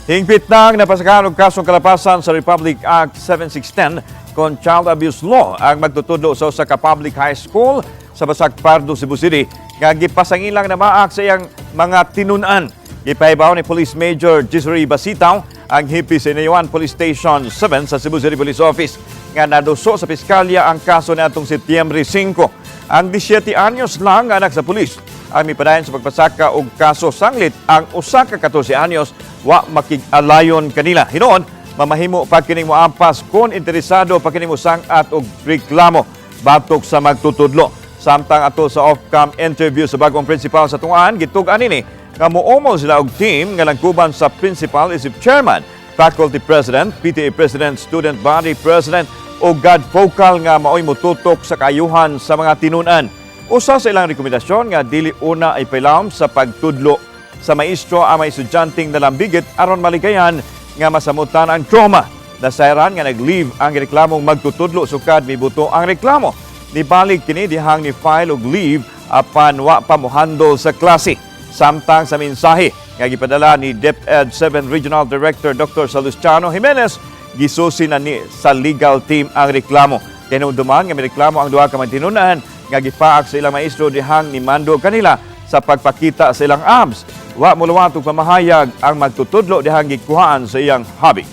Hingpit nang napasakaan og kasong kalapasan sa Republic Act 7610 kon Child Abuse Law ang magtutudlo sa usa ka public high school sa Basak Pardo, Cebu City nga gipasanginlang namaak sa iyang mga tinon-an. Gipahibaw ni Police Major Jeciree Basitao ang hepe sa Inayawan Police Station 7 sa Cebu City Police Office nga naduso sa piskalya ang kaso niadtong Septembre 5. Ang 17 anyos lang nga anak sa pulis ang mipadayon sa pagpasaka og kaso sanglit ang usa ka 14 anyos wa makig-alayon kanila. Hinuon, mamahimo pa kining moampas kung interesado pa kining mosangat og reklamo batok sa magtutudlo. Samtang ato sa off-cam interview sa bagong principal sa Tungaan, gitug-an ini nga muomo sila og team nga langkuban sa principal isip chairman, faculty president, PTA president, student body president o God vocal nga maoy motutok sa kayuhan sa mga tinon-an. Usa sa ilang rekomendasyon nga dili una ay pailawom sa pagtudlo sa maestro ang mga estudyanteng nalambigit aron maligayan nga masamutan ang trauma. Nasayran nga nag-leave ang reklamong magtutudlo sukad mibuto ang reklamo. Nibalik kini dihang ni file og leave apan wa pa mohandle sa klase. Samtang sa mensahe nga gipadala ni DepEd 7 Regional Director Dr. Salustiano Jimenez, gisusi na ni sa legal team ang reklamo. Tinumduman nga may reklamo ang duha ka mga tinon-an nga gipaak sa ilang maestro dihang ni mando kanila sa pagpakita sa ilang abs. Wa muluwat og pamahayag ang magtutudlo dihang gikuhaan sa iyang hobby.